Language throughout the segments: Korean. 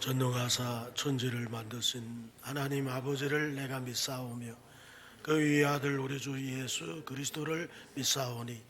전능하사 천지를 만드신 하나님 아버지를 내가 믿사오며 그 위의 아들 우리 주 예수 그리스도를 믿사오니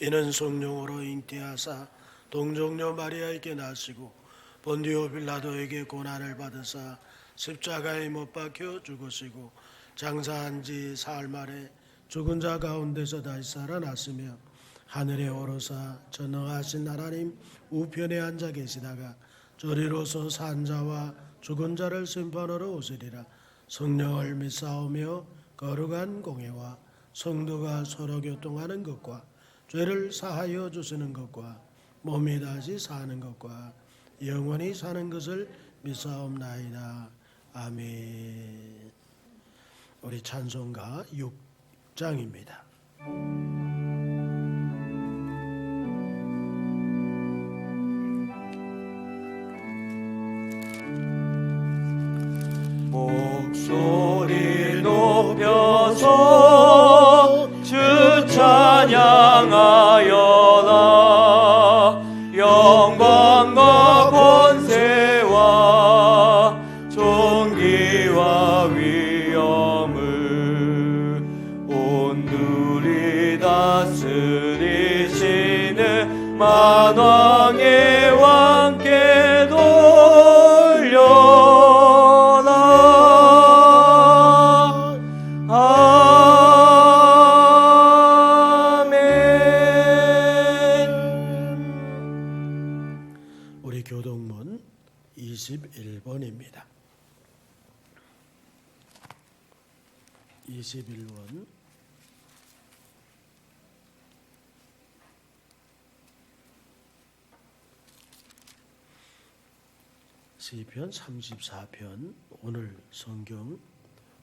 이는 성령으로 잉태하사 동정녀 마리아에게 나시고 본디오 빌라도에게 고난을 받으사 십자가에 못 박혀 죽으시고 장사한 지 사흘 만에 죽은 자 가운데서 다시 살아났으며 하늘에 오르사 전능하신 하나님 우편에 앉아 계시다가 저리로서 산 자와 죽은 자를 심판하러 오시리라. 성령을 믿사오며 거룩한 공회와 성도가 서로 교통하는 것과 죄를 사하여 주시는 것과 몸이 다시 사는 것과 영원히 사는 것을 믿사옵나이다. 아멘. 우리 찬송가 6장입니다. 목소리 높여서 주 찬양하여라. 영광과 권세와 존귀와 위엄을 온누리 다스리시는 만왕의 왕께 돌려 교동문 21번입니다. 21번 시편 34편 오늘 성경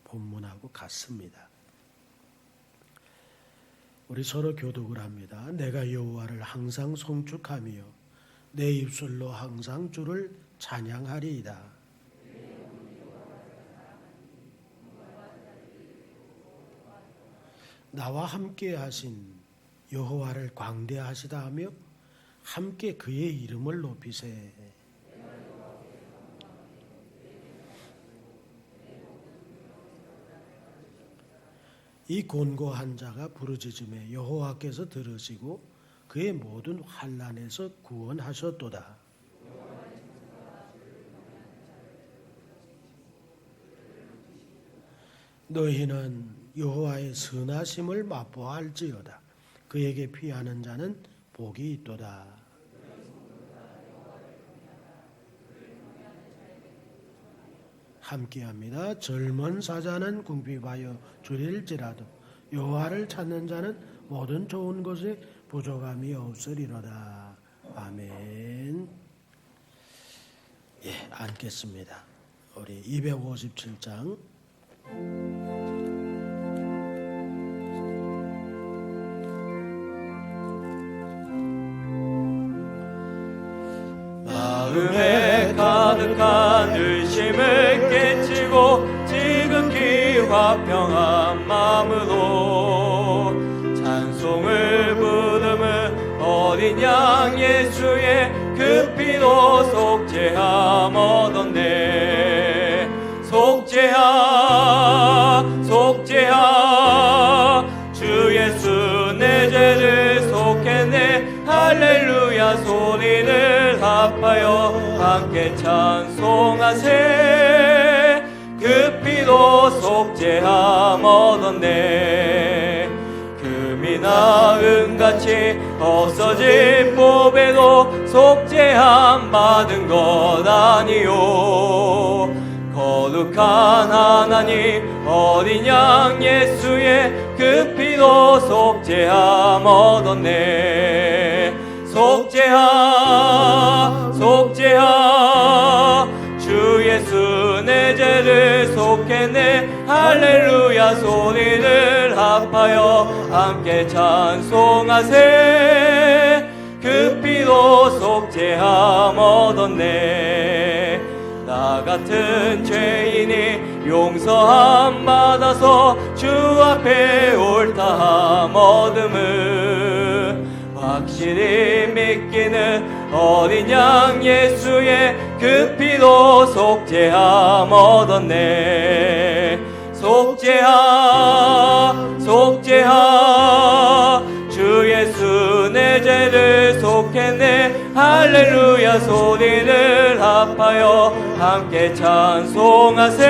본문하고 같습니다. 우리 서로 교독을 합니다. 내가 여호와를 항상 송축하며 내 입술로 항상 주를 찬양하리이다. 나와 함께 하신 여호와를 광대하시다 하며 함께 그의 이름을 높이세. 이 곤고한 자가 부르짖음에 여호와께서 들으시고 그의 모든 환난에서 구원하셨도다. 너희는 여호와의 선하심을 맛보아할지어다. 그에게 피하는 자는 복이 있도다. 함께합니다. 젊은 사자는 궁핍하여 줄일지라도 여호와를 찾는 자는 모든 좋은 것에 부족함이 없으리로다. 아멘. 예, 앉겠습니다. 우리 257장 마음에 가득한 의심을 깨치고 지극히 화평한 마음으로 찬송을 부르는 어린 양 예수의 그 피로 속죄함 얻었네. 속죄하 속죄하 주 예수 내 죄를 속했네. 할렐루야 소리를 합하여 함께 찬송하세. 그 피로 속죄함 얻었네. 금이나 은같이 없어진 보배도 속죄함 받은 것 아니요. 거룩한 하나님 어린 양 예수의 그 피로 속죄함 얻었네. 속죄하 속죄하 주 예수 내 죄를 속했네. 할렐루야 소리를 합하여 함께 찬송하세. 그 피로 속죄함 얻었네. 나 같은 죄인이 용서함 받아서 주 앞에 옳다함 얻음을 확실히 믿기는 어린 양 예수의 그 피로 피로 속죄함 얻었네. 속죄하 속죄하 주 예수 내 죄를 속했네. 할렐루야 소리를 합하여 함께 찬송하세.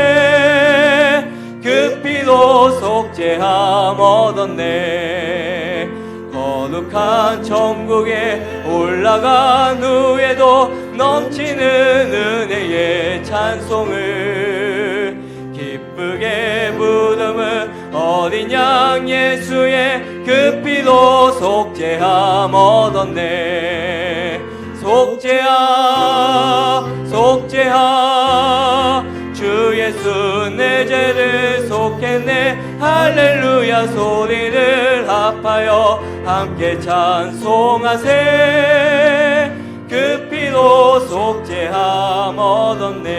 그 피로 속죄함 얻었네. 거룩한 천국에 올라간 후에도 넘치는 은혜의 찬송을 기쁘게 부르는 어린 양 예수의 그 피로 속죄함 얻었네. 속죄하 속죄하 주 예수 내 죄를 속했네. 할렐루야 소리를 합하여 함께 찬송하세. 그 피로 속죄함 얻었네.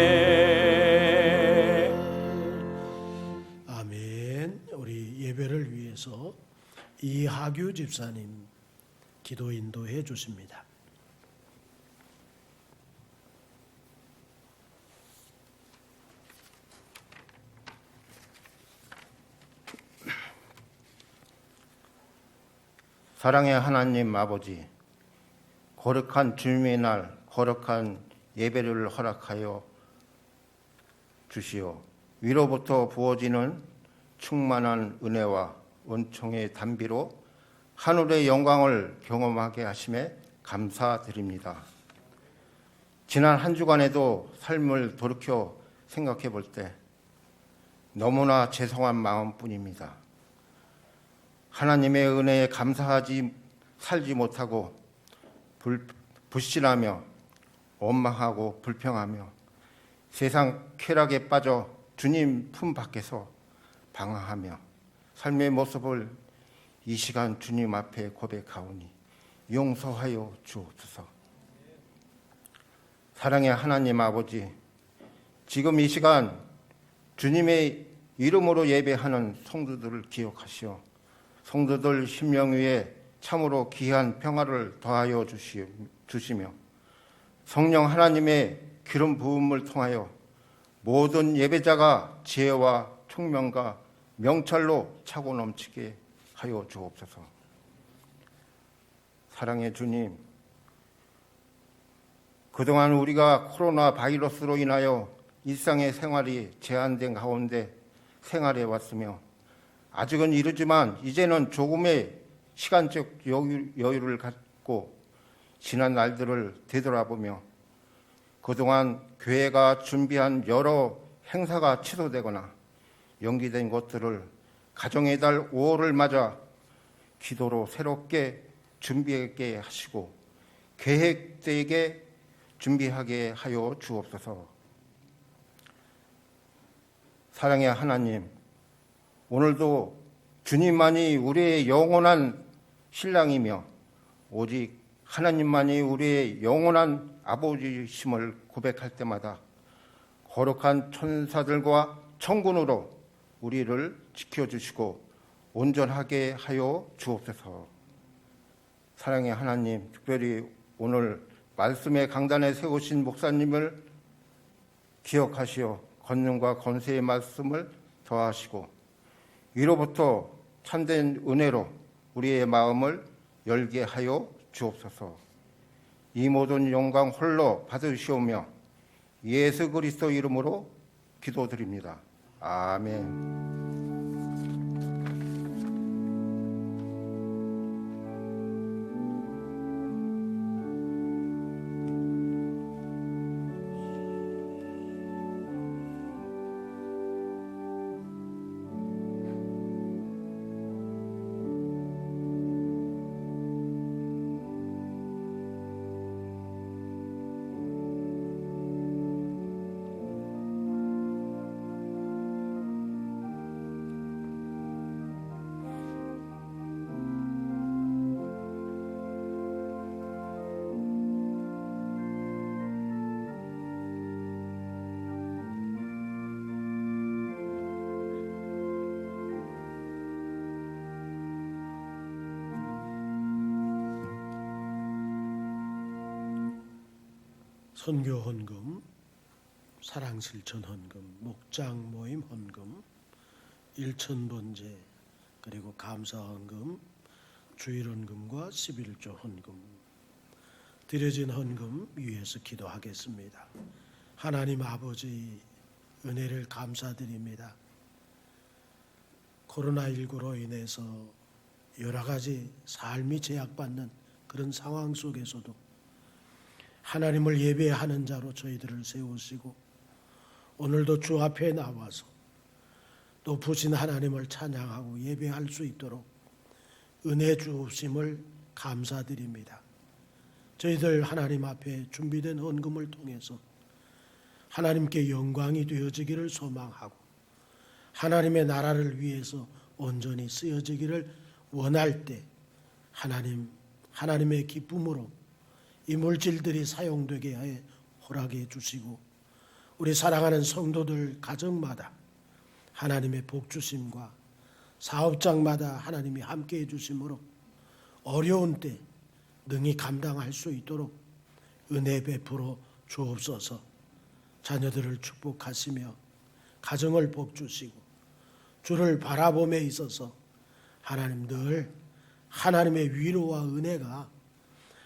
아멘. 우리 예배를 위해서 이하규 집사님 기도 인도해 주십니다. 사랑의 하나님 아버지, 거룩한 주님의 날 거룩한 예배를 허락하여 주시오. 위로부터 부어지는 충만한 은혜와 은총의 단비로 하늘의 영광을 경험하게 하심에 감사드립니다. 지난 한 주간에도 삶을 돌이켜 생각해 볼 때 너무나 죄송한 마음뿐입니다. 하나님의 은혜에 감사하지 살지 못하고 불신하며 원망하고 불평하며 세상 쾌락에 빠져 주님 품 밖에서 방황하며 삶의 모습을 이 시간 주님 앞에 고백하오니 용서하여 주옵소서. 사랑의 하나님 아버지, 지금 이 시간 주님의 이름으로 예배하는 성도들을 기억하시어 성도들 심령 위에 참으로 귀한 평화를 더하여 주시며 성령 하나님의 기름 부음을 통하여 모든 예배자가 지혜와 총명과 명철로 차고 넘치게 하여 주옵소서. 사랑의 주님, 그동안 우리가 코로나 바이러스로 인하여 일상의 생활이 제한된 가운데 생활해 왔으며 아직은 이르지만 이제는 조금의 시간적 여유를 갖고 지난 날들을 되돌아보며 그동안 교회가 준비한 여러 행사가 취소되거나 연기된 것들을 가정의 달 5월을 맞아 기도로 새롭게 준비하게 하시고 계획되게 준비하게 하여 주옵소서. 사랑의 하나님, 오늘도 주님만이 우리의 영원한 신랑이며 오직 하나님만이 우리의 영원한 아버지심을 고백할 때마다 거룩한 천사들과 천군으로 우리를 지켜주시고 온전하게 하여 주옵소서. 사랑의 하나님, 특별히 오늘 말씀의 강단에 세우신 목사님을 기억하시어 권능과 권세의 말씀을 더하시고 위로부터 참된 은혜로 우리의 마음을 열게 하여 주옵소서. 이 모든 영광 홀로 받으시오며 예수 그리스도 이름으로 기도드립니다. 아멘. 선교 헌금 사랑실천 헌금, 목장 모임 헌금, 일천번제, 그리고 감사 헌금, 주일 헌금과 11조 헌금, 드려진 헌금 위해서 기도하겠습니다. 하나님 아버지 은혜를 감사드립니다. 코로나19로 인해서 여러 가지 삶이 제약받는 그런 상황 속에서도 하나님을 예배하는 자로 저희들을 세우시고 오늘도 주 앞에 나와서 높으신 하나님을 찬양하고 예배할 수 있도록 은혜 주옵심을 감사드립니다. 저희들 하나님 앞에 준비된 헌금을 통해서 하나님께 영광이 되어지기를 소망하고 하나님의 나라를 위해서 온전히 쓰여지기를 원할 때 하나님의 기쁨으로 이 물질들이 사용되게 해 허락해 주시고 우리 사랑하는 성도들 가정마다 하나님의 복 주심과 사업장마다 하나님이 함께해 주심으로 어려운 때 능히 감당할 수 있도록 은혜 베풀어 주옵소서. 자녀들을 축복하시며 가정을 복 주시고 주를 바라봄에 있어서 하나님 늘 하나님의 위로와 은혜가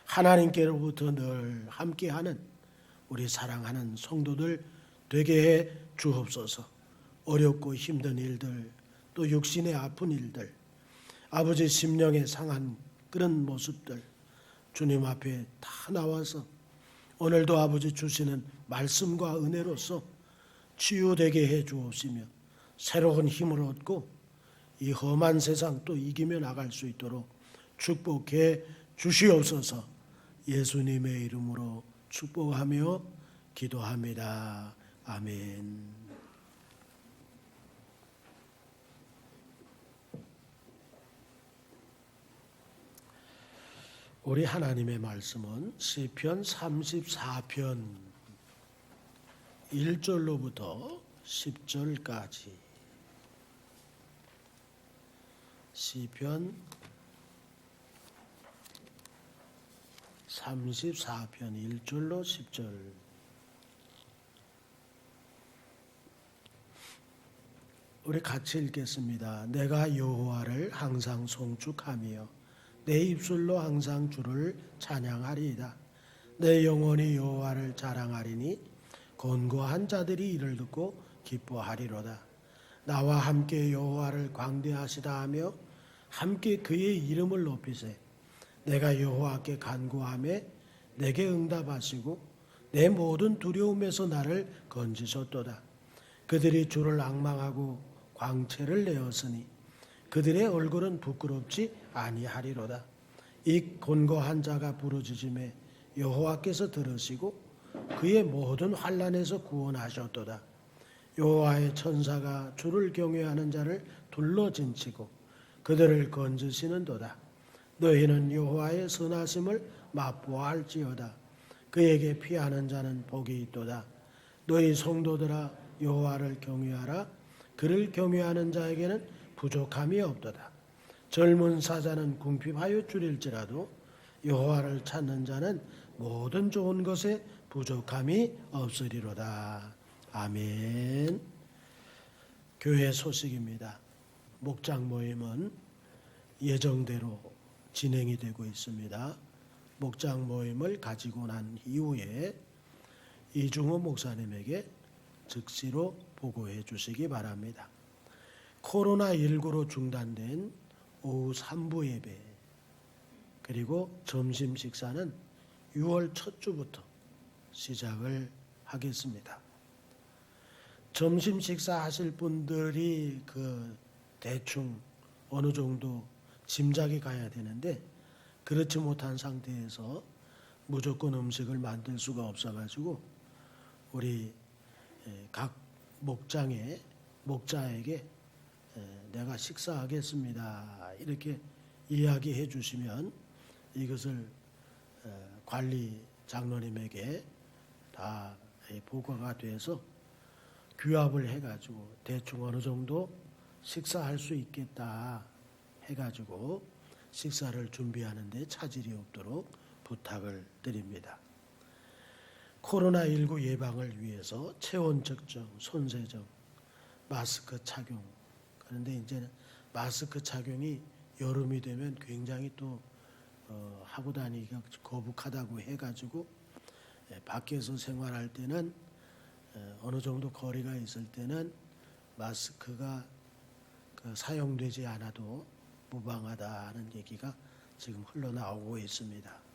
하나님께로부터 늘 함께하는 우리 사랑하는 성도들 되게 해 주옵소서. 어렵고 힘든 일들 또 육신의 아픈 일들 아버지 심령에 상한 그런 모습들 주님 앞에 다 나와서 오늘도 아버지 주시는 말씀과 은혜로서 치유되게 해 주옵시며 새로운 힘을 얻고 이 험한 세상 또 이기며 나갈 수 있도록 축복해 주시옵소서. 예수님의 이름으로 축복하며 기도합니다. 아멘. 우리 하나님의 말씀은 시편 34편 1절로부터 10절까지 시편 34편 1절로 10절 우리 같이 읽겠습니다. 내가 여호와를 항상 송축하며 내 입술로 항상 주를 찬양하리이다. 내 영혼이 여호와를 자랑하리니 곤고한 자들이 이를 듣고 기뻐하리로다. 나와 함께 여호와를 광대하시다 하며 함께 그의 이름을 높이세. 내가 여호와께 간구하며 내게 응답하시고 내 모든 두려움에서 나를 건지셨도다. 그들이 주를 앙망하고 광채를 내었으니 그들의 얼굴은 부끄럽지 아니하리로다. 이 곤고한 자가 부르짖음에 여호와께서 들으시고 그의 모든 환난에서 구원하셨도다. 여호와의 천사가 주를 경외하는 자를 둘러진치고 그들을 건지시는도다. 너희는 여호와의 선하심을 맛보아할지어다. 그에게 피하는 자는 복이 있도다. 너희 성도들아 여호와를 경외하라. 그를 경외하는 자에게는 부족함이 없도다. 젊은 사자는 궁핍하여 줄일지라도 여호와를 찾는 자는 모든 좋은 것에 부족함이 없으리로다. 아멘. 교회 소식입니다. 목장 모임은 예정대로 진행이 되고 있습니다. 목장 모임을 가지고 난 이후에 이중호 목사님에게 즉시로 보고해 주시기 바랍니다. 코로나19로 중단된 오후 3부 예배 그리고 점심 식사는 6월 첫 주부터 시작을 하겠습니다. 점심 식사 하실 분들이 대충 어느 정도 짐작이 가야 되는데 그렇지 못한 상태에서 무조건 음식을 만들 수가 없어가지고 우리 각 목자에게 내가 식사하겠습니다 이렇게 이야기해 주시면 이것을 관리 장로님에게 다 보고가 돼서 규합을 해가지고 대충 어느 정도 식사할 수 있겠다 해가지고 식사를 준비하는 데 차질이 없도록 부탁을 드립니다. 코로나19 예방을 위해서 체온 측정, 손 세정, 마스크 착용. 그런데 이제 마스크 착용이 여름이 되면 굉장히 또 하고 다니기가 거북하다고 해가지고 밖에서 생활할 때는 어느 정도 거리가 있을 때는 마스크가 사용되지 않아도 무방하다는 얘기가 지금 흘러나오고 있습니다.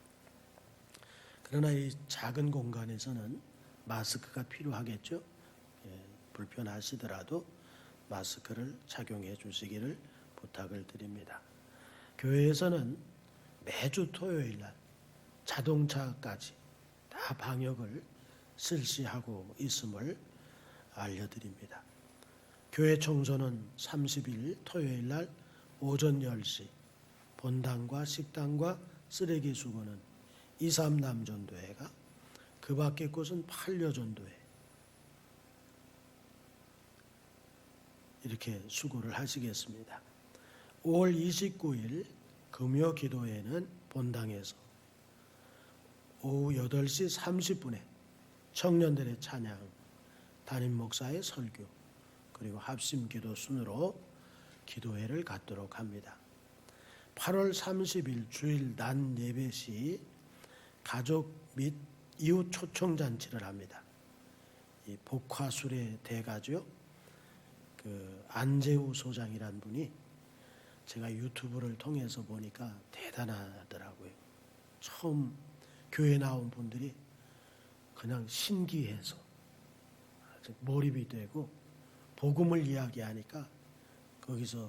그러나 이 작은 공간에서는 마스크가 필요하겠죠. 불편하시더라도 마스크를 착용해 주시기를 부탁을 드립니다. 교회에서는 매주 토요일 날 자동차까지 다 방역을 실시하고 있음을 알려드립니다. 교회 청소는 30일 토요일 날 오전 10시, 본당과 식당과 쓰레기 수거는 2,3남전도회가, 그 밖의 곳은 판려전도회 이렇게 수고를 하시겠습니다. 5월 29일 금요 기도회는 본당에서 오후 8시 30분에 청년들의 찬양, 담임 목사의 설교, 그리고 합심 기도 순으로 기도회를 갖도록 합니다. 8월 30일 주일 낮 예배 시 가족 및 이웃 초청 잔치를 합니다. 이 복화술의 대가죠. 그 안재우 소장이란 분이 제가 유튜브를 통해서 보니까 대단하더라고요. 처음 교회 나온 분들이 그냥 신기해서 아주 몰입이 되고 복음을 이야기하니까 거기서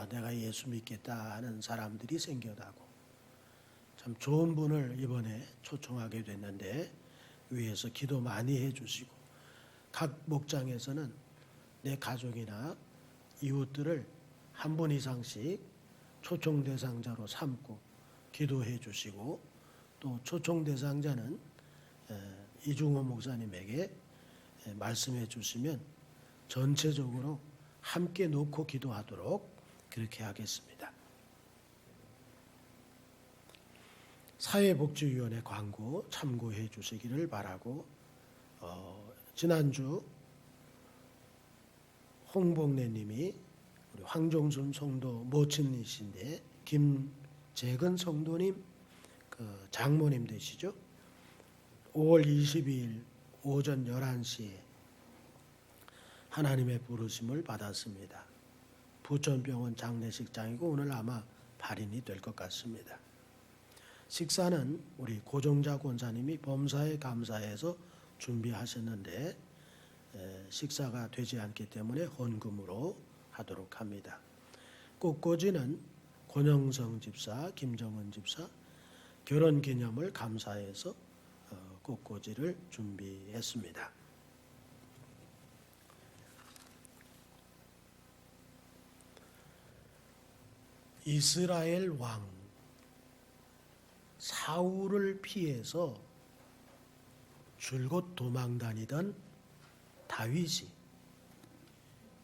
내가 예수 믿겠다 하는 사람들이 생겨나고 참 좋은 분을 이번에 초청하게 됐는데 위에서 기도 많이 해주시고 각 목장에서는 내 가족이나 이웃들을 한 분 이상씩 초청 대상자로 삼고 기도해 주시고 또 초청 대상자는 이중호 목사님에게 말씀해 주시면 전체적으로 함께 놓고 기도하도록 그렇게 하겠습니다. 사회복지위원회 광고 참고해 주시기를 바라고 지난주 홍복래님이 우리 황종순 성도 모친이신데 김재근 성도님 그 장모님 되시죠? 5월 22일 오전 11시에 하나님의 부르심을 받았습니다. 부천병원 장례식장이고 오늘 아마 발인이 될 것 같습니다. 식사는 우리 고종자 권사님이 범사에 감사해서 준비하셨는데 식사가 되지 않기 때문에 헌금으로 하도록 합니다. 꽃꽂이는 권영성 집사, 김정은 집사 결혼기념을 감사해서 꽃꽂이를 준비했습니다. 이스라엘 왕 사울을 피해서 줄곧 도망다니던 다윗이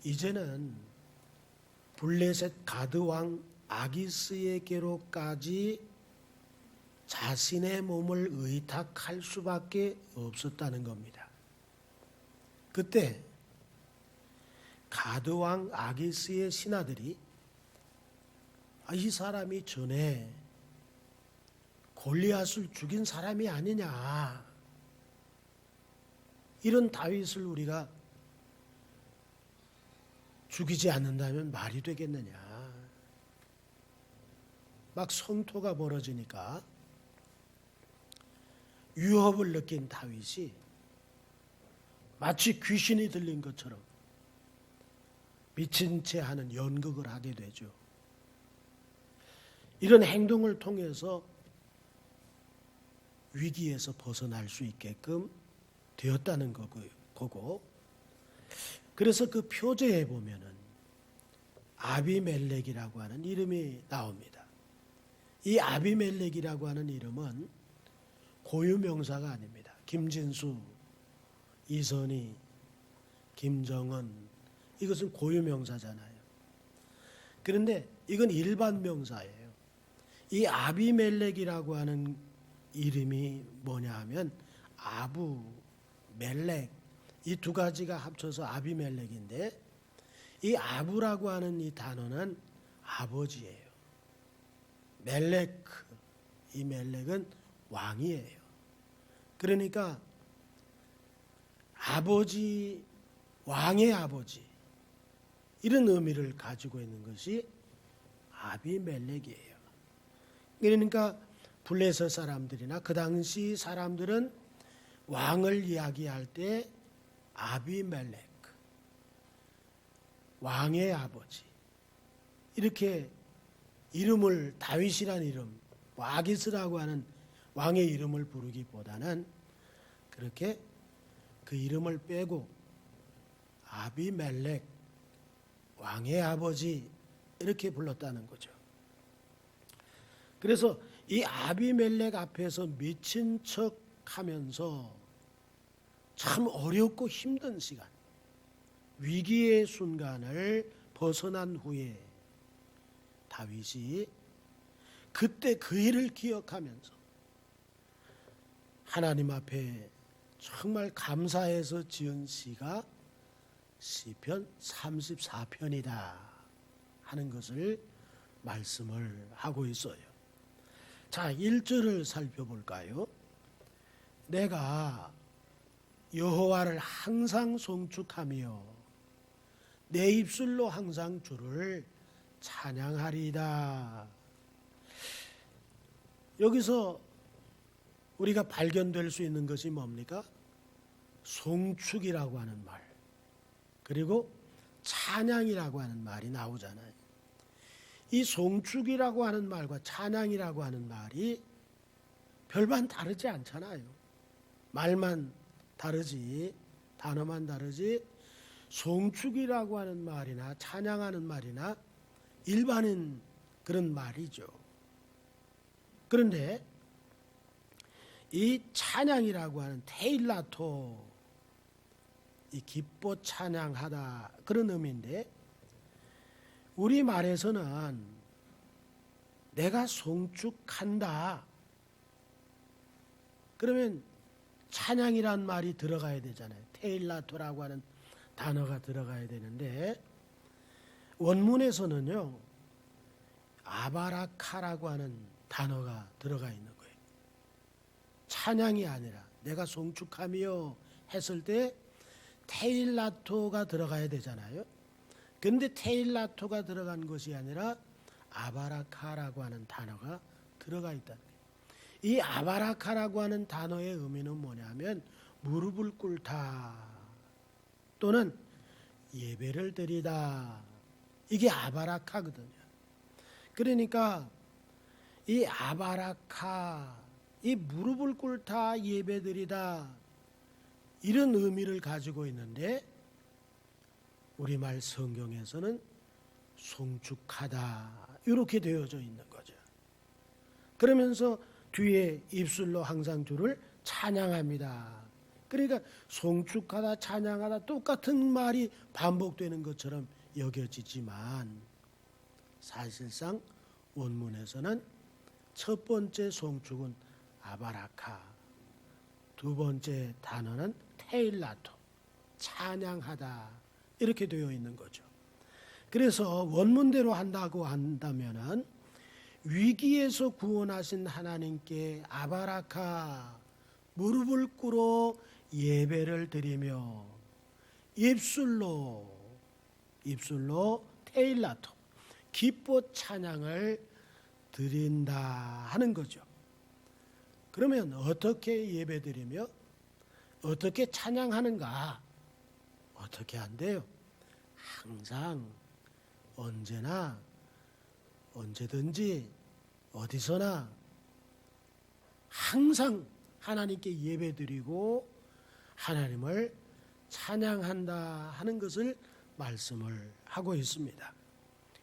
이제는 블레셋 가드 왕 아기스에게로까지 자신의 몸을 의탁할 수밖에 없었다는 겁니다. 그때 가드 왕 아기스의 신하들이 이 사람이 전에 골리앗을 죽인 사람이 아니냐, 이런 다윗을 우리가 죽이지 않는다면 말이 되겠느냐, 막 성토가 벌어지니까 위협을 느낀 다윗이 마치 귀신이 들린 것처럼 미친 채 하는 연극을 하게 되죠. 이런 행동을 통해서 위기에서 벗어날 수 있게끔 되었다는 거고, 그래서 그 표제에 보면은 아비멜렉이라고 하는 이름이 나옵니다. 이 아비멜렉이라고 하는 이름은 고유명사가 아닙니다. 김진수, 이선희, 김정은, 이것은 고유명사잖아요. 그런데 이건 일반 명사예요. 이 아비멜렉이라고 하는 이름이 뭐냐 하면 아부, 멜렉 이 두 가지가 합쳐서 아비멜렉인데 이 아부라고 하는 이 단어는 아버지예요. 멜렉, 이 멜렉은 왕이에요. 그러니까 아버지, 왕의 아버지 이런 의미를 가지고 있는 것이 아비멜렉이에요. 그러니까 블레셋 사람들이나 그 당시 사람들은 왕을 이야기할 때 아비멜렉, 왕의 아버지 이렇게 이름을 다윗이라는 이름, 아기스라고 하는 왕의 이름을 부르기보다는 그렇게 그 이름을 빼고 아비멜렉, 왕의 아버지 이렇게 불렀다는 거죠. 그래서 이 아비멜렉 앞에서 미친 척 하면서 참 어렵고 힘든 시간, 위기의 순간을 벗어난 후에 다윗이 그때 그 일을 기억하면서 하나님 앞에 정말 감사해서 지은 시가 시편 34편이다 하는 것을 말씀을 하고 있어요. 자, 1절을 살펴볼까요? 내가 여호와를 항상 송축하며 내 입술로 항상 주를 찬양하리이다. 여기서 우리가 발견될 수 있는 것이 뭡니까? 송축이라고 하는 말, 그리고 찬양이라고 하는 말이 나오잖아요. 이 송축이라고 하는 말과 찬양이라고 하는 말이 별반 다르지 않잖아요. 말만 다르지, 단어만 다르지, 송축이라고 하는 말이나 찬양하는 말이나 일반인 그런 말이죠. 그런데 이 찬양이라고 하는 테일라토, 이 기뻐 찬양하다 그런 의미인데 우리 말에서는 내가 송축한다 그러면 찬양이란 말이 들어가야 되잖아요. 테일라토라고 하는 단어가 들어가야 되는데 원문에서는요 아바라카라고 하는 단어가 들어가 있는 거예요. 찬양이 아니라 내가 송축하며 했을 때 테일라토가 들어가야 되잖아요. 그런데 테일라토가 들어간 것이 아니라 아바라카라고 하는 단어가 들어가 있다는 거예요. 이 아바라카라고 하는 단어의 의미는 뭐냐면 무릎을 꿇다 또는 예배를 드리다, 이게 아바라카거든요. 그러니까 이 아바라카, 이 무릎을 꿇다 예배 드리다 이런 의미를 가지고 있는데 우리말 성경에서는 송축하다 이렇게 되어져 있는 거죠. 그러면서 뒤에 입술로 항상 주를 찬양합니다. 그러니까 송축하다 찬양하다 똑같은 말이 반복되는 것처럼 여겨지지만 사실상 원문에서는 첫 번째 송축은 아바라카, 두 번째 단어는 테일라토, 찬양하다 이렇게 되어 있는 거죠. 그래서 원문대로 한다고 한다면은 위기에서 구원하신 하나님께 아바라카, 무릎을 꿇어 예배를 드리며 입술로 테일라토, 기뻐 찬양을 드린다 하는 거죠. 그러면 어떻게 예배드리며 어떻게 찬양하는가? 어떻게 한대요? 항상 언제나 언제든지 어디서나 항상 하나님께 예배드리고 하나님을 찬양한다 하는 것을 말씀을 하고 있습니다.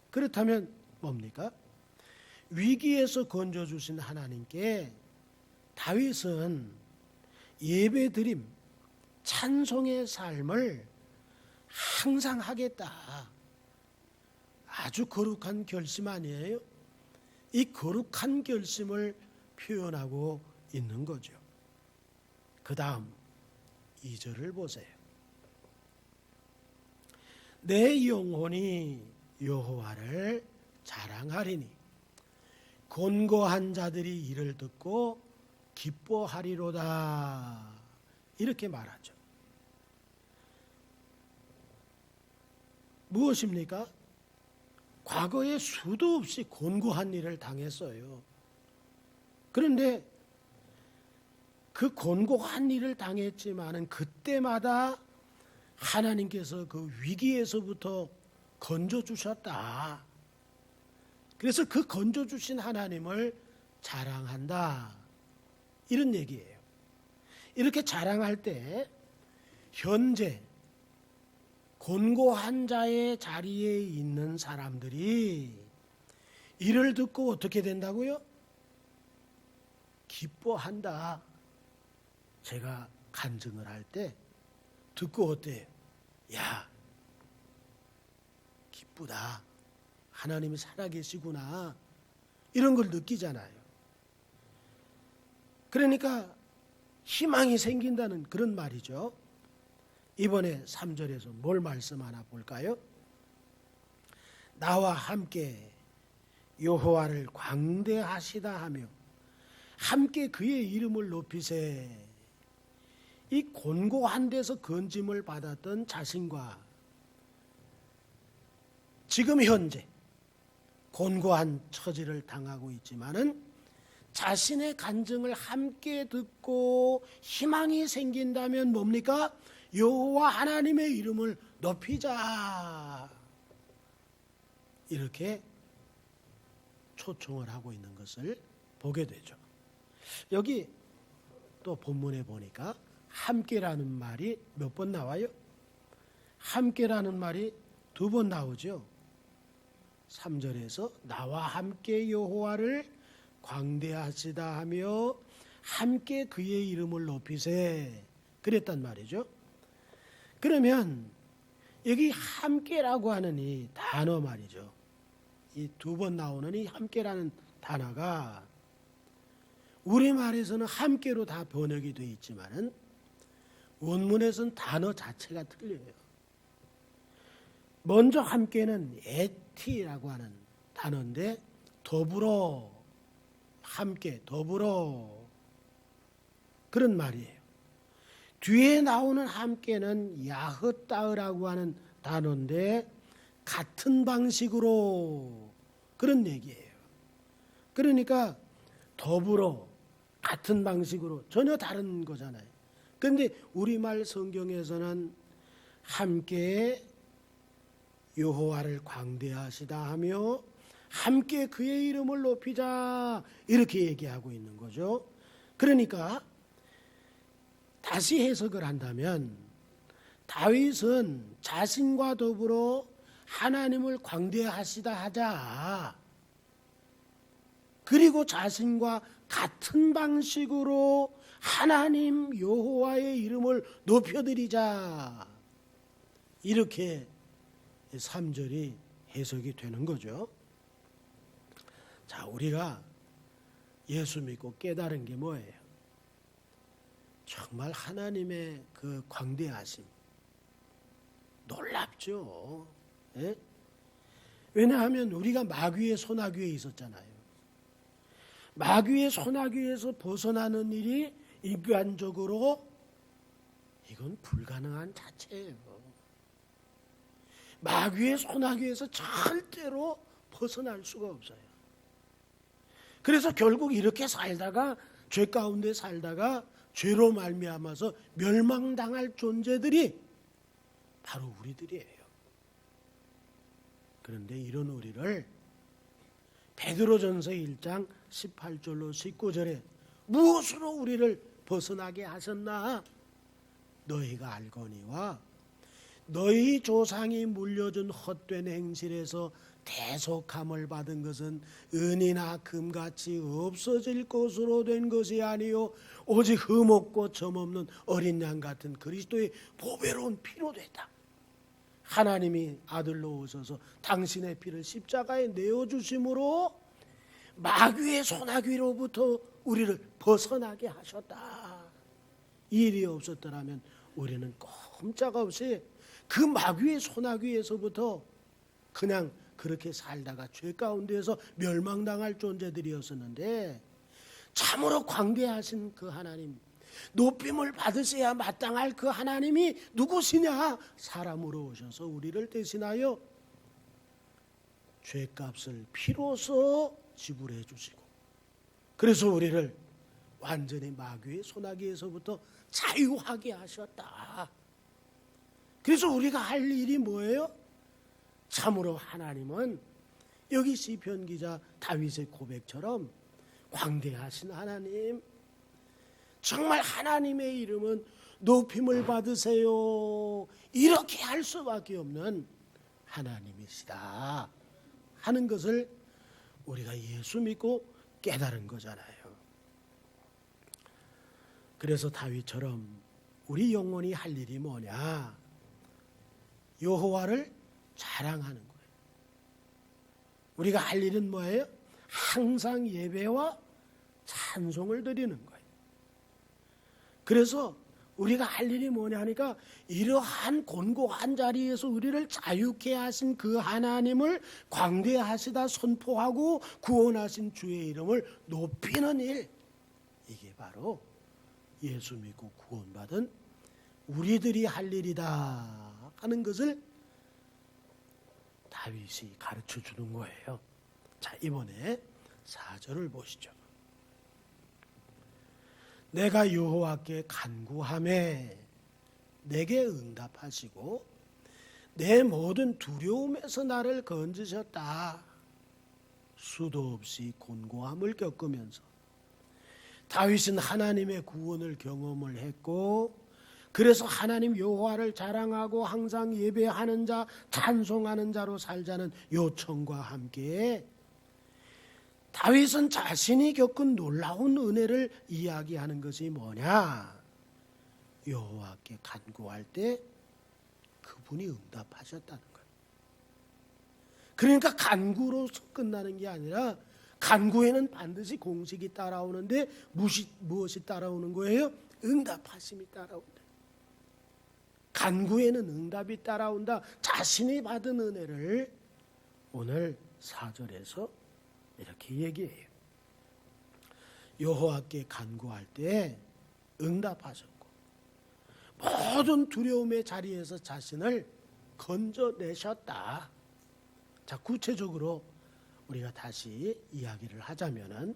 그렇다면 뭡니까? 위기에서 건져주신 하나님께 다윗은 예배드림, 찬송의 삶을 항상 하겠다. 아주 거룩한 결심 아니에요? 이 거룩한 결심을 표현하고 있는 거죠. 그 다음 2절을 보세요. 내 영혼이 여호와를 자랑하리니 곤고한 자들이 이를 듣고 기뻐하리로다. 이렇게 말하죠. 무엇입니까? 과거에 수도 없이 곤고한 일을 당했어요. 그런데 그 곤고한 일을 당했지만은 그때마다 하나님께서 그 위기에서부터 건져주셨다. 그래서 그 건져주신 하나님을 자랑한다. 이런 얘기예요. 이렇게 자랑할 때 현재 곤고한 자의 자리에 있는 사람들이 이를 듣고 어떻게 된다고요? 기뻐한다. 제가 간증을 할 때 듣고 어때요? 야, 기쁘다. 하나님이 살아계시구나. 이런 걸 느끼잖아요. 그러니까 희망이 생긴다는 그런 말이죠. 이번에 3절에서 뭘 말씀하나 볼까요? 나와 함께 여호와를 광대하시다 하며 함께 그의 이름을 높이세. 이 곤고한 데서 건짐을 받았던 자신과 지금 현재 곤고한 처지를 당하고 있지만은 자신의 간증을 함께 듣고 희망이 생긴다면 뭡니까? 여호와 하나님의 이름을 높이자. 이렇게 초청을 하고 있는 것을 보게 되죠. 여기 또 본문에 보니까 함께라는 말이 몇 번 나와요? 함께라는 말이 2번 나오죠. 3절에서 나와 함께 여호와를 광대하시다 하며 함께 그의 이름을 높이세. 그랬단 말이죠. 그러면 여기 함께라고 하는 이 단어 말이죠. 이 2번 나오는 이 함께라는 단어가 우리말에서는 함께로 다 번역이 되어 있지만은 원문에서는 단어 자체가 틀려요. 먼저 함께는 에티라고 하는 단어인데 더불어, 함께, 더불어 그런 말이에요. 뒤에 나오는 함께는 야흐따으라고 하는 단어인데 같은 방식으로 그런 얘기예요. 그러니까 더불어 같은 방식으로 전혀 다른 거잖아요. 그런데 우리말 성경에서는 함께 여호와를 광대하시다 하며 함께 그의 이름을 높이자 이렇게 얘기하고 있는 거죠. 그러니까 다시 해석을 한다면 다윗은 자신과 더불어 하나님을 광대하시다 하자. 그리고 자신과 같은 방식으로 하나님 여호와의 이름을 높여드리자. 이렇게 3절이 해석이 되는 거죠. 자, 우리가 예수 믿고 깨달은 게 뭐예요? 정말 하나님의 그 광대하심 놀랍죠. 예? 왜냐하면 우리가 마귀의 소나귀에 있었잖아요. 마귀의 소나귀에서 벗어나는 일이 인간적으로 이건 불가능한 자체예요. 마귀의 소나귀에서 절대로 벗어날 수가 없어요. 그래서 결국 이렇게 살다가 죄 가운데 살다가 죄로 말미암아서 멸망당할 존재들이 바로 우리들이에요. 그런데 이런 우리를 베드로전서 1장 18절로 19절에 무엇으로 우리를 벗어나게 하셨나? 너희가 알거니와 너희 조상이 물려준 헛된 행실에서 대속함을 받은 것은 은이나 금같이 없어질 것으로 된 것이 아니요 오직 흠없고 점없는 어린 양 같은 그리스도의 보배로운 피로 됐다. 하나님이 아들로 오셔서 당신의 피를 십자가에 내어주심으로 마귀의 소나귀로부터 우리를 벗어나게 하셨다. 이 일이 없었더라면 우리는 꼼짝없이 그 마귀의 소나귀에서부터 그냥 그렇게 살다가 죄 가운데에서 멸망당할 존재들이었었는데, 참으로 광대하신 그 하나님, 높임을 받으셔야 마땅할 그 하나님이 누구시냐? 사람으로 오셔서 우리를 대신하여 죄값을 피로써 지불해 주시고, 그래서 우리를 완전히 마귀의 소나기에서부터 자유하게 하셨다. 그래서 우리가 할 일이 뭐예요? 참으로 하나님은 여기 시편 기자 다윗의 고백처럼 광대하신 하나님, 정말 하나님의 이름은 높임을 받으세요, 이렇게 할 수밖에 없는 하나님이시다 하는 것을 우리가 예수 믿고 깨달은 거잖아요. 그래서 다윗처럼 우리 영혼이 할 일이 뭐냐? 여호와를 자랑하는 거예요. 우리가 할 일은 뭐예요? 항상 예배와 찬송을 드리는 거예요. 그래서 우리가 할 일이 뭐냐 하니까, 이러한 곤고한 자리에서 우리를 자유케 하신 그 하나님을 광대하시다 선포하고 구원하신 주의 이름을 높이는 일, 이게 바로 예수 믿고 구원받은 우리들이 할 일이다 하는 것을 다윗이 가르쳐 주는 거예요. 자, 이번에 4절을 보시죠. 내가 여호와께 간구하매 내게 응답하시고 내 모든 두려움에서 나를 건지셨다. 수도 없이 곤고함을 겪으면서 다윗은 하나님의 구원을 경험을 했고, 그래서 하나님 여호와를 자랑하고 항상 예배하는 자, 찬송하는 자로 살자는 요청과 함께 다윗은 자신이 겪은 놀라운 은혜를 이야기하는 것이 뭐냐? 여호와께 간구할 때 그분이 응답하셨다는 거예요. 그러니까 간구로서 끝나는 게 아니라, 간구에는 반드시 공식이 따라오는데 무엇이 따라오는 거예요? 응답하심이 따라온다. 간구에는 응답이 따라온다. 자신이 받은 은혜를 오늘 4절에서 이렇게 얘기해요. 여호와께 간구할 때 응답하셨고 모든 두려움의 자리에서 자신을 건져내셨다. 자, 구체적으로 우리가 다시 이야기를 하자면은,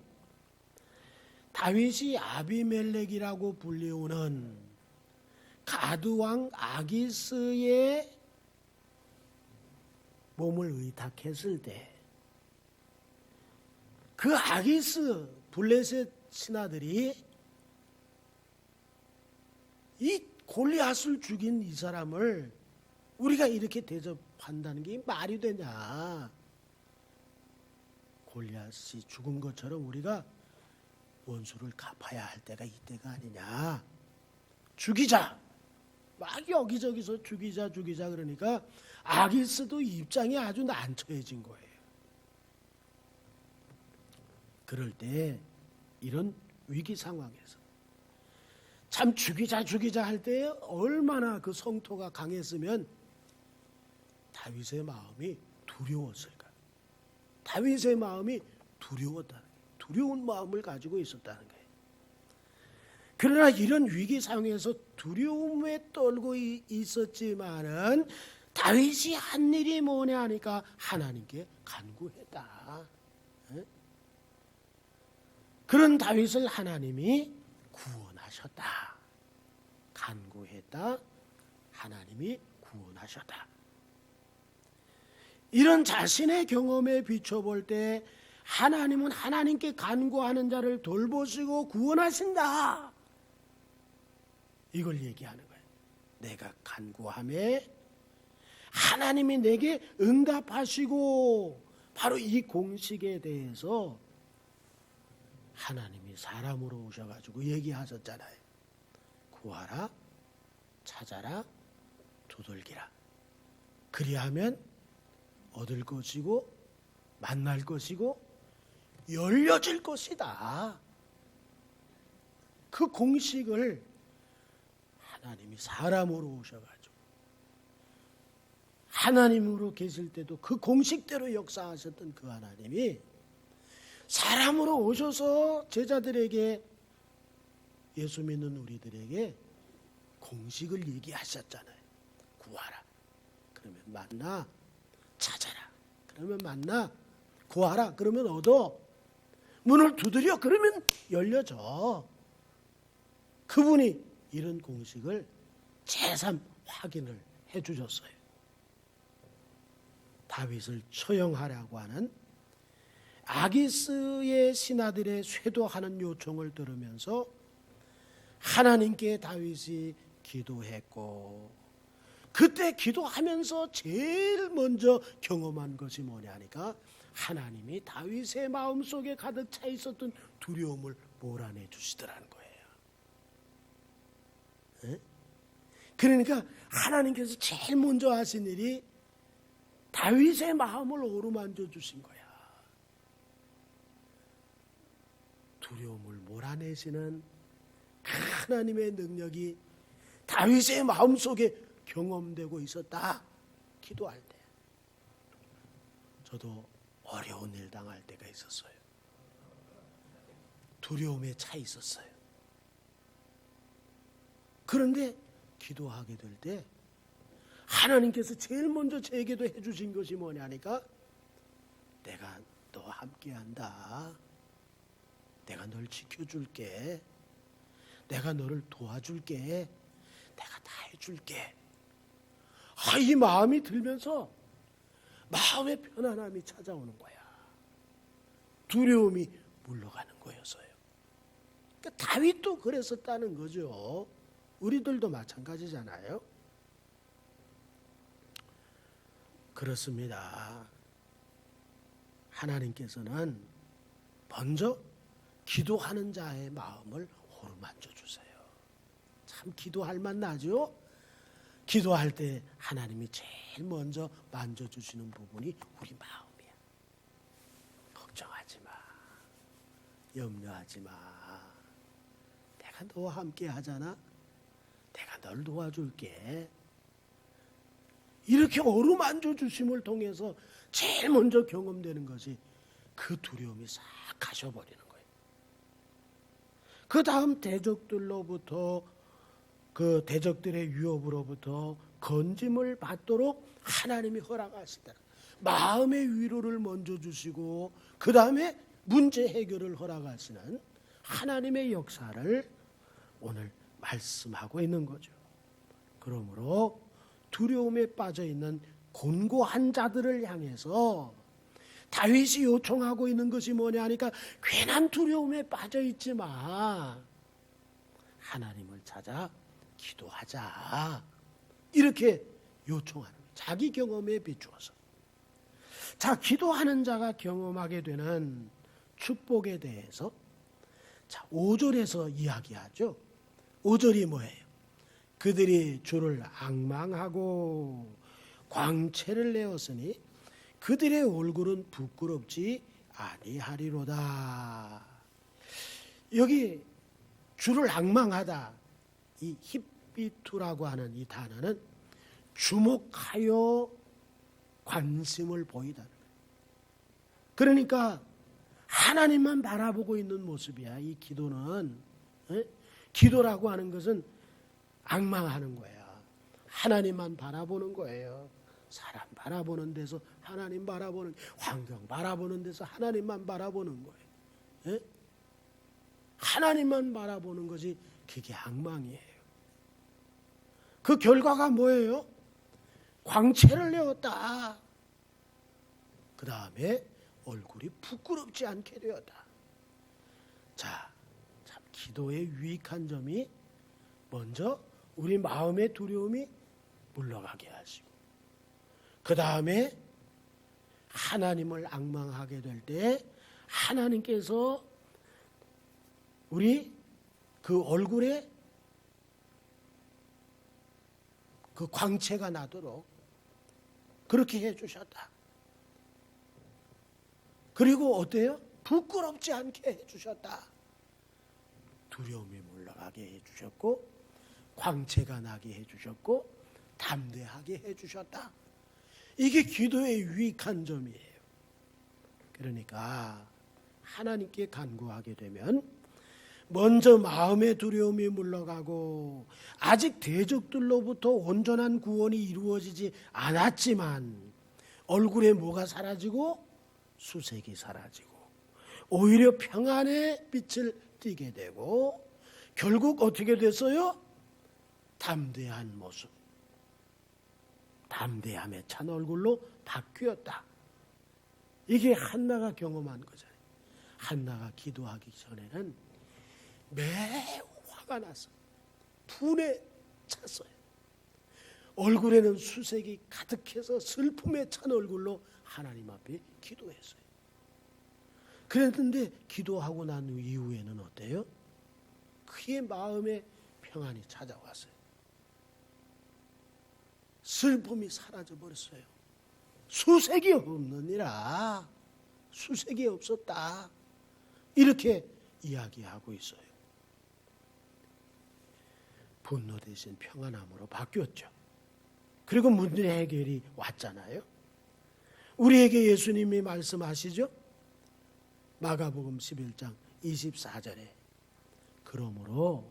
다윗이 아비멜렉이라고 불리우는 가드왕 아기스의 몸을 의탁했을 때, 그 아기스 블레셋 신하들이 이 골리앗을 죽인 이 사람을 우리가 이렇게 대접한다는 게 말이 되냐? 골리앗이 죽은 것처럼 우리가 원수를 갚아야 할 때가 이때가 아니냐? 죽이자! 막 여기저기서 죽이자 그러니까 아기스도 입장이 아주 난처해진 거예요. 그럴 때 이런 위기 상황에서 참 죽이자 할 때 얼마나 그 성토가 강했으면 다윗의 마음이 두려웠을까? 다윗의 마음이 두려운 마음을 가지고 있었다는 거예요. 그러나 이런 위기 상황에서 두려움에 떨고 있었지만은 다윗이 한 일이 뭐냐 하니까 하나님께 간구했다. 그런 다윗을 하나님이 구원하셨다. 간구했다. 하나님이 구원하셨다. 이런 자신의 경험에 비춰볼 때 하나님은 하나님께 간구하는 자를 돌보시고 구원하신다. 이걸 얘기하는 거예요. 내가 간구함에 하나님이 내게 응답하시고, 바로 이 공식에 대해서 하나님이 사람으로 오셔가지고 얘기하셨잖아요. 구하라, 찾아라, 두들기라. 그리하면 얻을 것이고 만날 것이고 열려질 것이다. 그 공식을 하나님이 사람으로 오셔가지고 하나님으로 계실 때도 그 공식대로 역사하셨던 그 하나님이 사람으로 오셔서 제자들에게, 예수 믿는 우리들에게 공식을 얘기하셨잖아요. 구하라. 그러면 만나. 찾아라. 그러면 만나. 구하라. 그러면 얻어. 문을 두드려. 그러면 열려져. 그분이 이런 공식을 재삼 확인을 해주셨어요. 다윗을 처형하라고 하는 아기스의 신하들의 쇄도하는 요청을 들으면서 하나님께 다윗이 기도했고, 그때 기도하면서 제일 먼저 경험한 것이 뭐냐 하니까 하나님이 다윗의 마음속에 가득 차 있었던 두려움을 몰아내 주시더라는 거예요. 네? 그러니까 하나님께서 제일 먼저 하신 일이 다윗의 마음을 어루만져 주신 거야. 두려움을 몰아내시는 하나님의 능력이 다윗의 마음속에 경험되고 있었다. 기도할 때. 저도 어려운 일 당할 때가 있었어요. 두려움에 차 있었어요. 그런데 기도하게 될 때 하나님께서 제일 먼저 제게도 해주신 것이 뭐냐니까, 내가 너와 함께한다. 내가 널 지켜줄게. 내가 너를 도와줄게. 내가 다 해줄게. 이 마음이 들면서 마음의 편안함이 찾아오는 거야. 두려움이 물러가는 거였어요. 그러니까 다윗도 그랬었다는 거죠. 우리들도 마찬가지잖아요. 그렇습니다. 하나님께서는 먼저 기도하는 자의 마음을 어루만져 주세요. 참 기도할 만 나죠? 기도할 때 하나님이 제일 먼저 만져주시는 부분이 우리 마음이야. 걱정하지 마. 염려하지 마. 내가 너와 함께 하잖아. 내가 널 도와줄게. 이렇게 어루만져 주심을 통해서 제일 먼저 경험되는 것이 그 두려움이 싹 가셔버리는 거예요. 그 다음 대적들로부터, 그 대적들의 위협으로부터 건짐을 받도록 하나님이 허락하시다. 마음의 위로를 먼저 주시고 그 다음에 문제 해결을 허락하시는 하나님의 역사를 오늘 말씀하고 있는 거죠. 그러므로 두려움에 빠져있는 곤고한 자들을 향해서 다윗이 요청하고 있는 것이 뭐냐 하니까, 괜한 두려움에 빠져있지 마. 하나님을 찾아 기도하자. 이렇게 요청하는, 자기 경험에 비추어서. 자, 기도하는 자가 경험하게 되는 축복에 대해서 5절에서 이야기하죠. 5절이 뭐예요? 그들이 주를 앙망하고 광채를 내었으니 그들의 얼굴은 부끄럽지 아니하리로다. 여기 주를 앙망하다, 이 힙비투라고 하는 이 단어는 주목하여 관심을 보이다는 거예요. 그러니까 하나님만 바라보고 있는 모습이야. 이 기도는, 기도라고 하는 것은 앙망하는 거야. 하나님만 바라보는 거예요. 사람 바라보는 데서 하나님 바라보는, 환경 바라보는 데서 하나님만 바라보는 거예요. 하나님만 바라보는 것이 그게 앙망이에요. 그 결과가 뭐예요? 광채를 내었다. 그 다음에 얼굴이 부끄럽지 않게 되었다. 자, 참 기도의 유익한 점이 먼저 우리 마음의 두려움이 물러가게 하시고, 그 다음에 하나님을 앙망하게 될 때 하나님께서 우리 그 얼굴에 그 광채가 나도록 그렇게 해주셨다. 그리고 어때요? 부끄럽지 않게 해주셨다. 두려움이 물러가게 해주셨고, 광채가 나게 해주셨고 담대하게 해주셨다. 이게 기도의 유익한 점이에요. 그러니까 하나님께 간구하게 되면 먼저 마음의 두려움이 물러가고 아직 대적들로부터 온전한 구원이 이루어지지 않았지만 얼굴에 뭐가 사라지고 수색이 사라지고 오히려 평안의 빛을 띠게 되고 결국 어떻게 됐어요? 담대한 모습, 담대함에 찬 얼굴로 바뀌었다. 이게 한나가 경험한 거잖아요. 한나가 기도하기 전에는 매우 화가 났어요. 분에 찼어요. 얼굴에는 수색이 가득해서 슬픔에 찬 얼굴로 하나님 앞에 기도했어요. 그랬는데 기도하고 난 이후에는 어때요? 그의 마음에 평안이 찾아왔어요. 슬픔이 사라져 버렸어요. 수색이 없느니라. 수색이 없었다. 이렇게 이야기하고 있어요. 분노 대신 평안함으로 바뀌었죠. 그리고 문제 해결이 왔잖아요. 우리에게 예수님이 말씀하시죠. 마가복음 11장 24절에 그러므로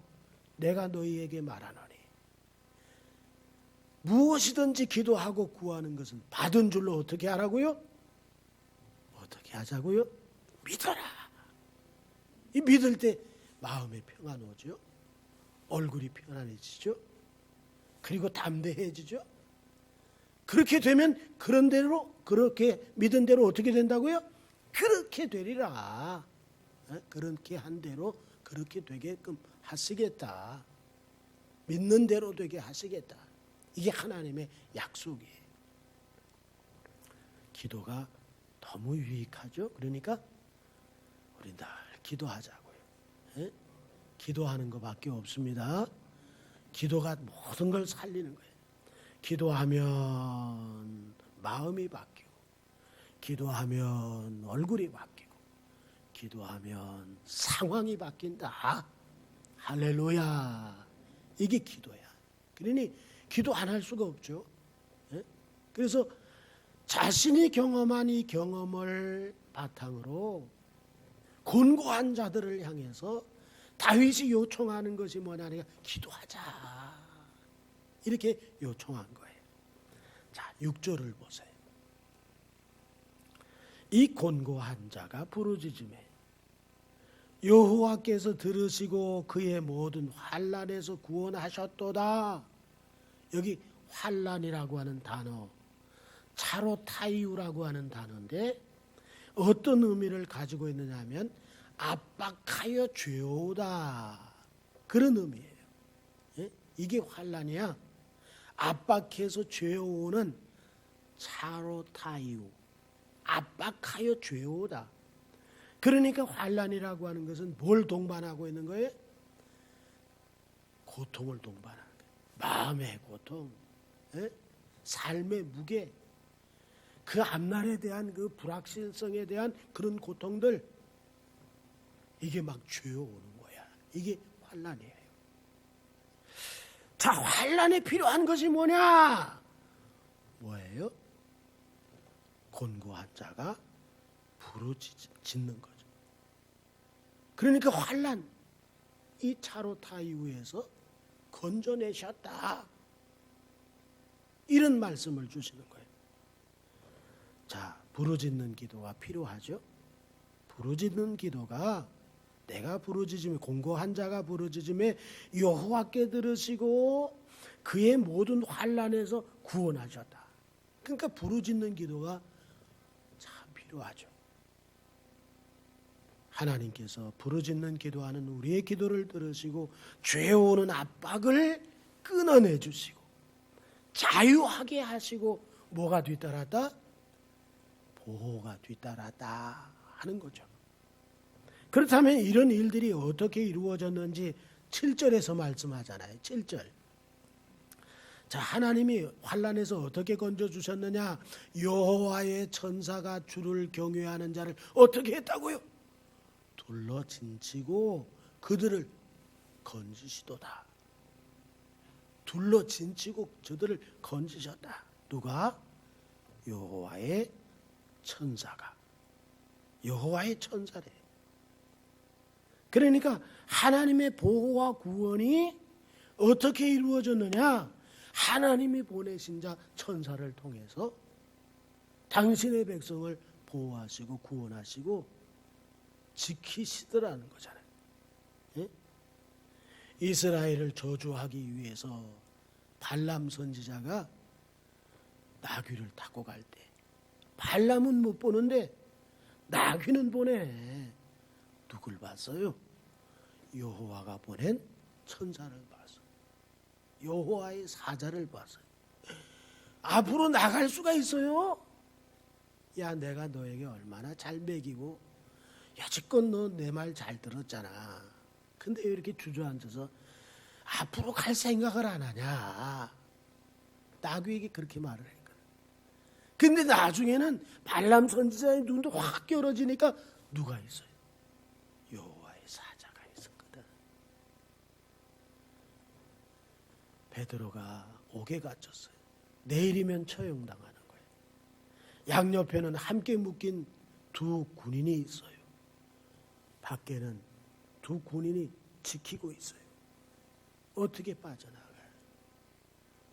내가 너희에게 말하노니 무엇이든지 기도하고 구하는 것은 받은 줄로 어떻게 하라고요? 어떻게 하자고요? 믿어라. 이 믿을 때 마음에 평안 오죠. 얼굴이 편안해지죠. 그리고 담대해지죠. 그렇게 되면 그런 대로 그렇게 믿은 대로 어떻게 된다고요? 그렇게 되리라. 그렇게 한 대로 그렇게 되게끔 하시겠다. 믿는 대로 되게 하시겠다. 이게 하나님의 약속이에요. 기도가 너무 유익하죠. 그러니까 우리 늘 기도하자고요. 기도하는 것밖에 없습니다. 기도가 모든 걸 살리는 거예요. 기도하면 마음이 바뀌고, 기도하면 얼굴이 바뀌고, 기도하면 상황이 바뀐다. 할렐루야. 이게 기도야. 그러니 기도 안 할 수가 없죠. 그래서 자신이 경험한 이 경험을 바탕으로 곤고한 자들을 향해서 다윗이 요청하는 것이 뭐냐니까 기도하자. 이렇게 요청한 거예요. 자, 6절을 보세요. 이 곤고한 자가 부르짖음에 여호와께서 들으시고 그의 모든 환난에서 구원하셨도다. 여기 환난이라고 하는 단어, 차로타이우라고 하는 단어인데 어떤 의미를 가지고 있느냐 하면 압박하여 죄오다. 그런 의미예요. 이게 환난이야. 압박해서 죄오는 차로타이우. 압박하여 죄오다. 그러니까 환난이라고 하는 것은 뭘 동반하고 있는 거예요? 고통을 동반하는 거예요. 마음의 고통, 삶의 무게, 그 앞날에 대한 그 불확실성에 대한 그런 고통들, 이게 막 죄어오는 거야. 이게 환난이에요. 자, 환난에 필요한 것이 뭐냐? 뭐예요? 곤고한 자가 부르짖는 거죠. 그러니까 환난, 이 차로타이우에서 건져내셨다. 이런 말씀을 주시는 거예요. 자, 부르짖는 기도가 필요하죠. 부르짖는 기도가 내가 부르짖음에 곤고한 자가 부르짖음에 여호와께 들으시고 그의 모든 환난에서 구원하셨다. 그러니까 부르짖는 기도가 참 필요하죠. 하나님께서 부르짖는 기도하는 우리의 기도를 들으시고 죄오는 압박을 끊어내 주시고 자유하게 하시고 뭐가 뒤따랐다? 보호가 뒤따랐다 하는 거죠. 그렇다면 이런 일들이 어떻게 이루어졌는지 7절에서 말씀하잖아요. 7절. 자, 하나님이 환난에서 어떻게 건져주셨느냐? 여호와의 천사가 주를 경외하는 자를 어떻게 했다고요? 둘러 진치고 그들을 건지시도다. 둘러 진치고 저들을 건지셨다. 누가? 여호와의 천사가. 여호와의 천사래. 그러니까 하나님의 보호와 구원이 어떻게 이루어졌느냐? 하나님이 보내신 자 천사를 통해서 당신의 백성을 보호하시고 구원하시고 지키시더라는 거잖아요. 예? 이스라엘을 저주하기 위해서 발람 선지자가 나귀를 타고 갈 때 발람은 못 보는데 나귀는 보내. 누굴 봤어요? 여호와가 보낸 천사를 봤어. 여호와의 사자를 봤어요. 앞으로 나갈 수가 있어요? 야, 내가 너에게 얼마나 잘 먹이고 여지껏 너 내 말 잘 들었잖아. 근데 왜 이렇게 주저앉아서 앞으로 갈 생각을 안 하냐? 나귀에게 그렇게 말을 했거든. 근데 나중에는 발람 선지자의 눈도 확 열어지니까 누가 있어요? 여호와의 사자가 있었거든. 베드로가 옥에 갇혔어요. 내일이면 처형당하는 거예요. 양옆에는 함께 묶인 두 군인이 있어요. 밖에는 두 군인이 지키고 있어요. 어떻게 빠져나가요?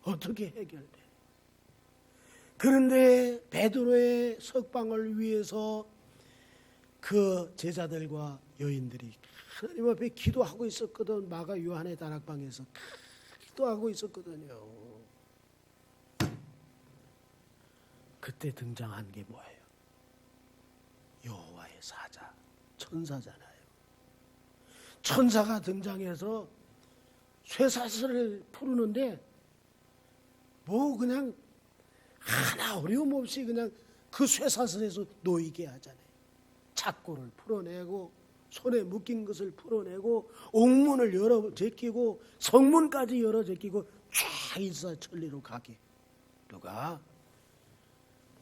어떻게 해결돼? 그런데 베드로의 석방을 위해서 그 제자들과 여인들이 하나님 앞에 기도하고 있었거든. 마가 요한의 다락방에서 기도하고 있었거든요. 그때 등장한 게 뭐예요? 여호와의 사자, 천사잖아요. 천사가 등장해서 쇠사슬을 푸르는데 뭐 그냥 하나 어려움 없이 그냥 그 쇠사슬에서 놓이게 하잖아요. 착고를 풀어내고 손에 묶인 것을 풀어내고 옥문을 열어 제끼고 성문까지 열어 제끼고 쫙 일사천리로 가게. 누가?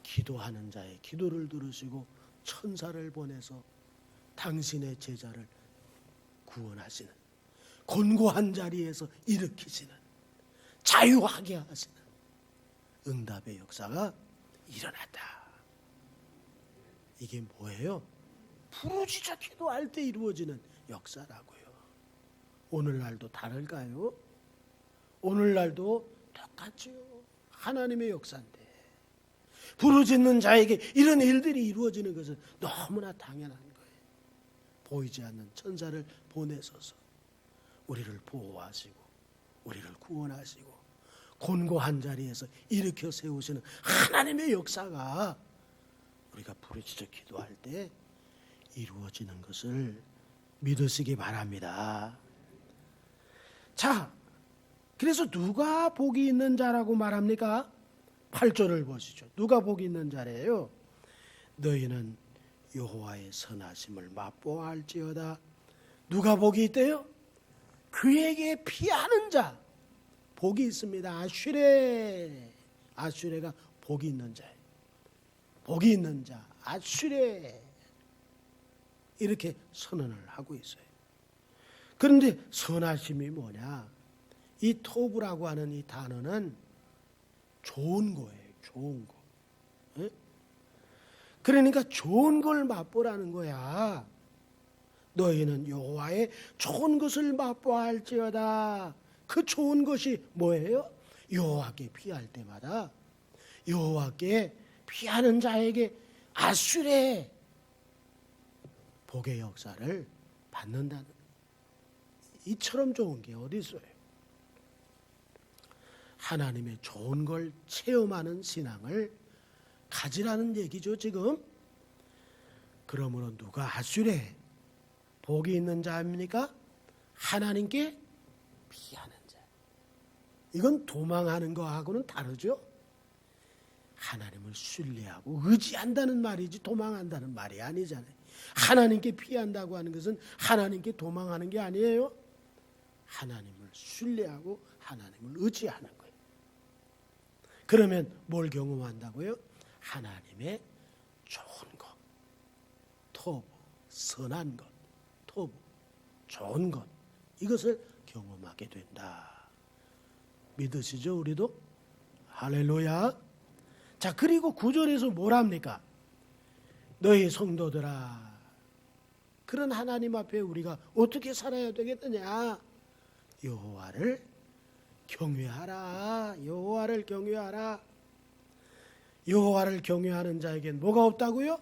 기도하는 자의 기도를 들으시고 천사를 보내서 당신의 제자를 구원하시는, 곤고한 자리에서 일으키시는, 자유하게 하시는 응답의 역사가 일어났다. 이게 뭐예요? 부르짖어 기도할 때 이루어지는 역사라고요. 오늘날도 다를까요? 오늘날도 똑같죠. 하나님의 역사인데 부르짖는 자에게 이런 일들이 이루어지는 것은 너무나 당연한 거예요. 보이지 않는 천사를 보내셔서 우리를 보호하시고 우리를 구원하시고 곤고한 자리에서 일으켜 세우시는 하나님의 역사가 우리가 부르짖어 기도할 때 이루어지는 것을 믿으시기 바랍니다. 자, 그래서 누가 복이 있는 자라고 말합니까? 8절을 보시죠. 누가 복이 있는 자래요? 너희는 여호와의 선하심을 맛보아 할지어다. 누가 복이 있대요? 그에게 피하는 자 복이 있습니다. 아슈레가 복이 있는 자예요. 복이 있는 자 아슈레 이렇게 선언을 하고 있어요. 그런데 선하심이 뭐냐? 이 토브라고 하는 이 단어는 좋은 거예요. 좋은 거. 예? 그러니까 좋은 걸 맛보라는 거야. 너희는 여호와의 좋은 것을 맛보아 할지어다. 그 좋은 것이 뭐예요? 여호와께 피할 때마다 여호와께 피하는 자에게 아수레 복의 역사를 받는다는, 이처럼 좋은 게 어디 있어요? 하나님의 좋은 걸 체험하는 신앙을 가지라는 얘기죠 지금. 그러므로 누가 아수레 복이 있는 자입니까? 하나님께 피하는 자. 이건 도망하는 거하고는 다르죠. 하나님을 신뢰하고 의지한다는 말이지 도망한다는 말이 아니잖아요. 하나님께 피한다고 하는 것은 하나님께 도망하는 게 아니에요. 하나님을 신뢰하고 하나님을 의지하는 거예요. 그러면 뭘 경험한다고요? 하나님의 좋은 것, 토부, 선한 것, 토부, 좋은 것, 이것을 경험하게 된다. 믿으시죠? 우리도? 할렐루야. 자, 그리고 9절에서 뭐랍니까? 너희 성도들아, 그런 하나님 앞에 우리가 어떻게 살아야 되겠느냐? 여호와를 경외하라. 여호와를 경외하라. 여호와를 경외하는 자에겐 뭐가 없다고요?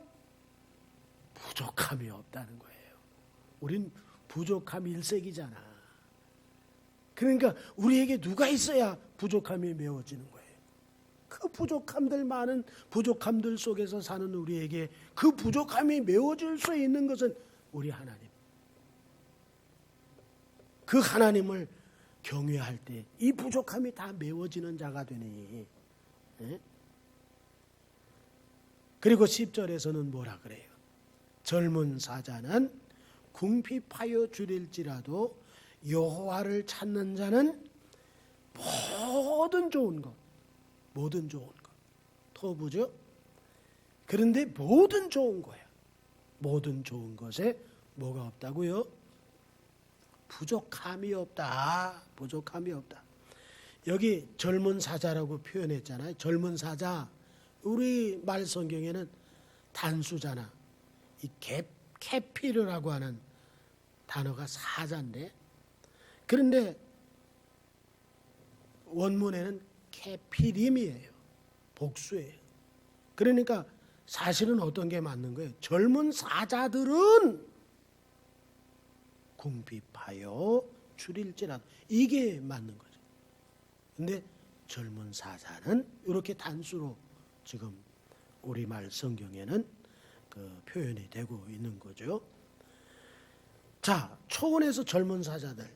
부족함이 없다는 거예요. 우린 부족함 일색이잖아. 그러니까 우리에게 누가 있어야 부족함이 메워지는 거예요. 그 부족함들, 많은 부족함들 속에서 사는 우리에게 그 부족함이 메워질 수 있는 것은 우리 하나님. 그 하나님을 경외할 때 이 부족함이 다 메워지는 자가 되니. 예? 그리고 10절에서는 뭐라 그래요? 젊은 사자는 궁핍하여 줄일지라도 여호와를 찾는 자는 모든 좋은 것, 모든 좋은 것, 토부죠? 그런데 모든 좋은 거야. 모든 좋은 것에 뭐가 없다고요? 부족함이 없다. 부족함이 없다. 여기 젊은 사자라고 표현했잖아요. 젊은 사자. 우리 말 성경에는 단수잖아. 이 캐피르라고 하는 단어가 사자인데, 그런데 원문에는 캐피림이에요. 복수예요. 그러니까 사실은 어떤 게 맞는 거예요? 젊은 사자들은 궁핍하여 줄일지라도, 이게 맞는 거죠. 근데 젊은 사자는 이렇게 단수로 지금 우리말 성경에는 그 표현이 되고 있는 거죠. 자, 초원에서 젊은 사자들,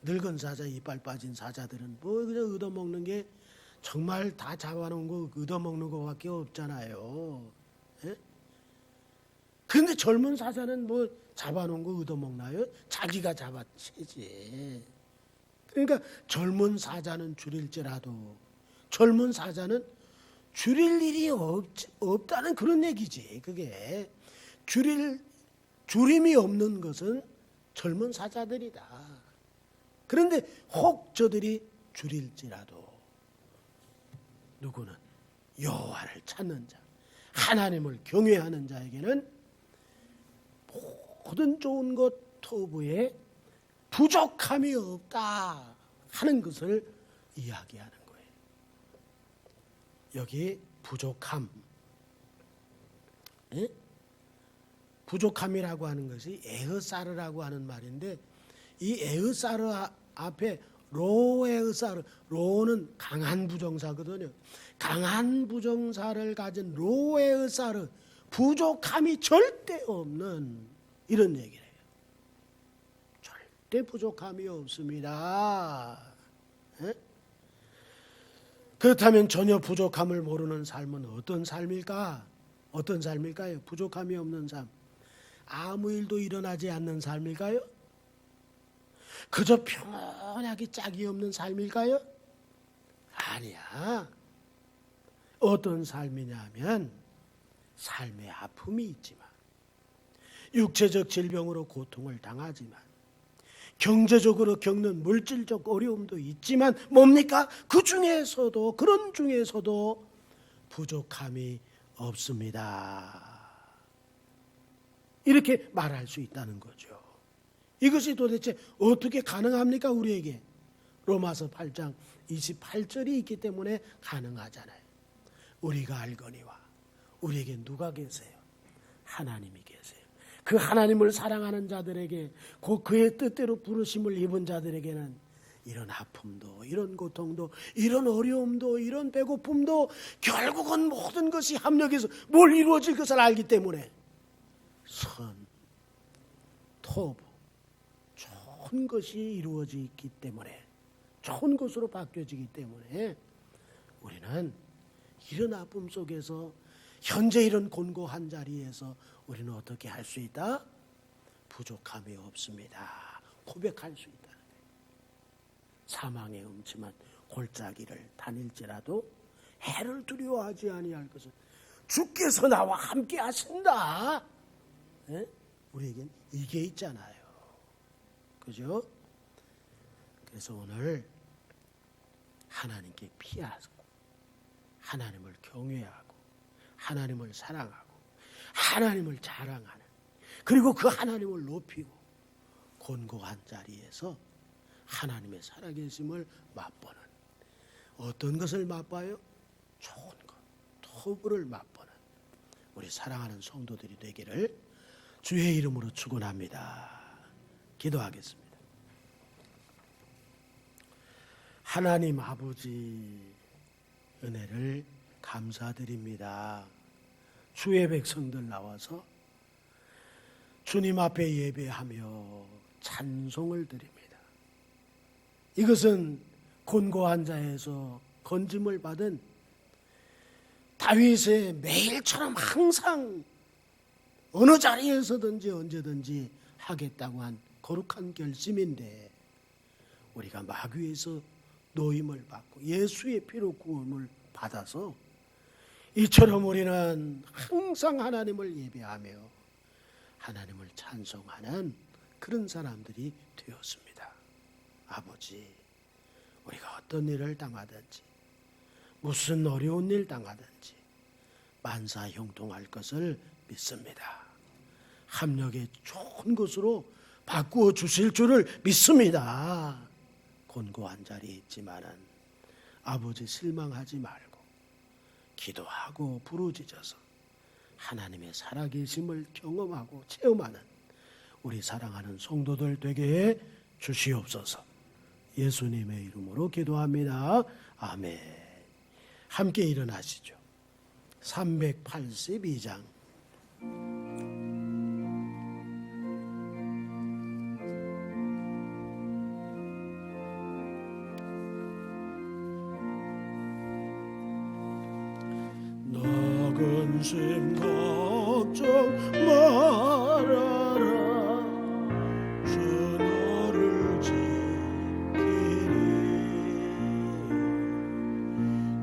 늙은 사자, 이빨 빠진 사자들은 뭐 그냥 얻어먹는 게 정말 다 잡아놓은 거 얻어먹는 거밖에 없잖아요. 예? 그런데 젊은 사자는 뭐 잡아놓은 거 얻어먹나요? 자기가 잡아채지. 그러니까 젊은 사자는 줄일지라도, 젊은 사자는 줄일 일이 없다는 그런 얘기지. 그게 줄임이 없는 것은 젊은 사자들이다. 그런데 혹 저들이 줄일지라도, 누구는 여호와를 찾는 자, 하나님을 경외하는 자에게는 모든 좋은 것 토부에 부족함이 없다 하는 것을 이야기하는 거예요. 여기 부족함, 예? 부족함이라고 하는 것이 에흐사르라고 하는 말인데, 이 에흐사르 앞에 로에흐사르, 로는 강한 부정사거든요. 강한 부정사를 가진 로에흐사르, 부족함이 절대 없는, 이런 얘기를 해요. 절대 부족함이 없습니다. 에? 그렇다면 전혀 부족함을 모르는 삶은 어떤 삶일까? 어떤 삶일까요? 부족함이 없는 삶. 아무 일도 일어나지 않는 삶일까요? 그저 평온하게 짝이 없는 삶일까요? 아니야. 어떤 삶이냐면 삶의 아픔이 있지만, 육체적 질병으로 고통을 당하지만, 경제적으로 겪는 물질적 어려움도 있지만 뭡니까? 그 중에서도, 그런 중에서도 부족함이 없습니다. 이렇게 말할 수 있다는 거죠. 이것이 도대체 어떻게 가능합니까? 우리에게 로마서 8장 28절이 있기 때문에 가능하잖아요. 우리가 알거니와 우리에게 누가 계세요? 하나님이 계세요. 그 하나님을 사랑하는 자들에게, 그의 뜻대로 부르심을 입은 자들에게는 이런 아픔도, 이런 고통도, 이런 어려움도, 이런 배고픔도 결국은 모든 것이 합력해서 뭘 이루어질 것을 알기 때문에 선, 토부, 좋은 것이 이루어지기 때문에, 좋은 것으로 바뀌어지기 때문에 우리는 이런 아픔 속에서, 현재 이런 곤고한 자리에서 우리는 어떻게 할 수 있다? 부족함이 없습니다. 고백할 수 있다는 거예요. 사망의 음침한 골짜기를 다닐지라도 해를 두려워하지 아니할 것은 주께서 나와 함께 하신다. 예? 우리에겐 이게 있잖아요. 그죠? 그래서 오늘 하나님께 피하고 하나님을 경외하고 하나님을 사랑하고 하나님을 자랑하는, 그리고 그 하나님을 높이고 곤고한 자리에서 하나님의 살아계심을 맛보는, 어떤 것을 맛봐요? 좋은 것, 토부를 맛보는 우리 사랑하는 성도들이 되기를 주의 이름으로 축원합니다. 기도하겠습니다. 하나님 아버지, 은혜를 감사드립니다. 주의 백성들 나와서 주님 앞에 예배하며 찬송을 드립니다. 이것은 곤고한 자에서 건짐을 받은 다윗의 매일처럼 항상 어느 자리에서든지 언제든지 하겠다고 한 거룩한 결심인데, 우리가 마귀에서 노임을 받고 예수의 피로 구원을 받아서 이처럼 우리는 항상 하나님을 예배하며 하나님을 찬송하는 그런 사람들이 되었습니다. 아버지, 우리가 어떤 일을 당하든지 무슨 어려운 일 당하든지 만사형통할 것을 믿습니다. 합력의 좋은 것으로 바꾸어 주실 줄을 믿습니다. 곤고한 자리에 있지만은 아버지, 실망하지 말고 기도하고 부르짖어서 하나님의 살아계심을 경험하고 체험하는 우리 사랑하는 성도들 되게 해 주시옵소서. 예수님의 이름으로 기도합니다. 아멘. 함께 일어나시죠. 382장. 너 근심 걱정 말아라. 주 너를 지키리.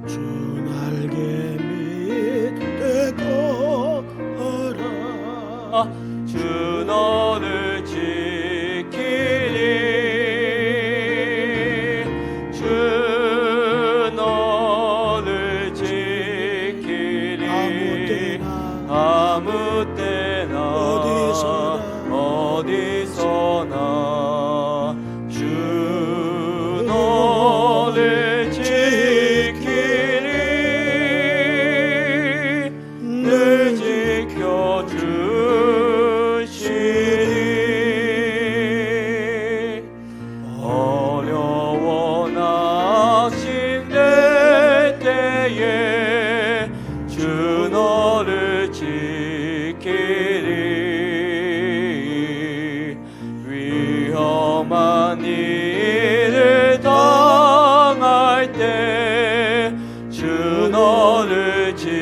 주 날개 밑에 거하라. 주 너를 지키리. 주 너를 지키리. 아무 때나 어디서나 주 너를 지키리. 늘 지켜주시리. 어려워 낙심될 때에 주 너를 지키리. 위험한 일을 당할 때 주 너를 지키리.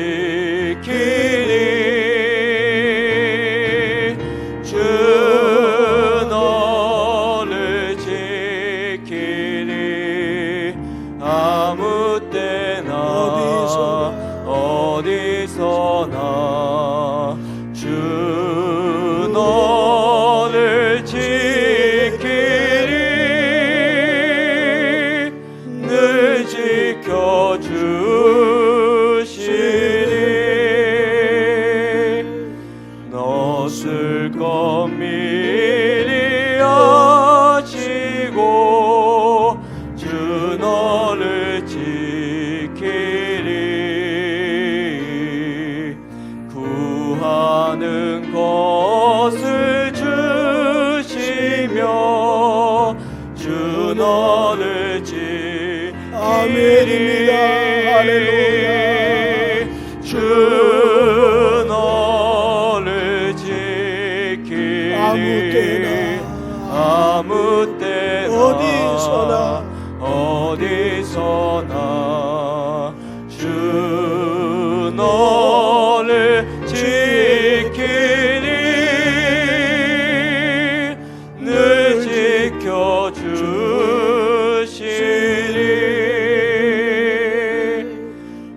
주 너를 지키리. 아무 때나 어디서나 주 너를 지키리. 늘 지켜주시리. 너 슬픔 미리 아시고 주 너를 지키리. 구하는 것을 주시며 주 너를 지키리. 아멘입니다. 할렐루야. 주 너를 지키리. 아무 때나 어디서나 주 너를 지키리. 늘 지켜주시리.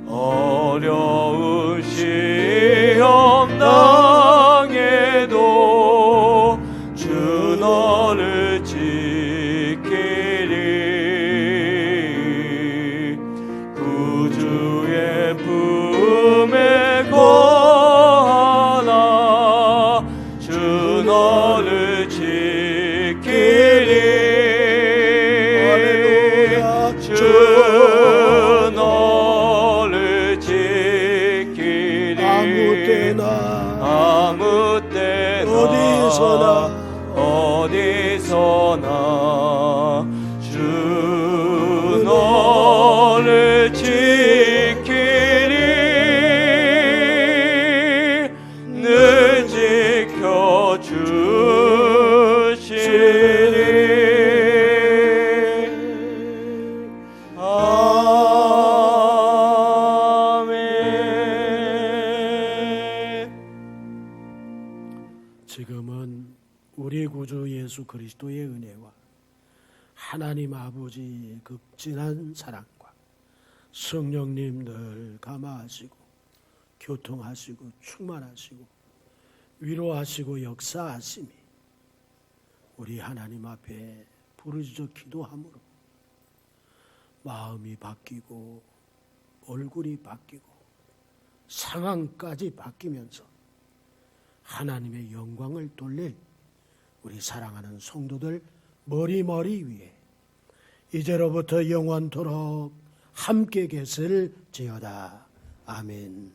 어려운 시험 당해도 주 너를 지키리. 아무 때나 어디서나 주 너를 지키리 늘 지켜주시리. 지금은 우리 구주 예수 그리스도의 은혜와 하나님 아버지의 극진한 사랑과 성령님 늘 감화하시고 교통하시고 충만하시고 위로하시고 역사하심이 우리 하나님 앞에 부르짖어 기도함으로 마음이 바뀌고 얼굴이 바뀌고 상황까지 바뀌면서 하나님의 영광을 돌릴 우리 사랑하는 성도들 머리머리 위에 이제로부터 영원토록 함께 계실지어다. 아멘.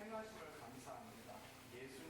행하심을 감사합니다. 예수님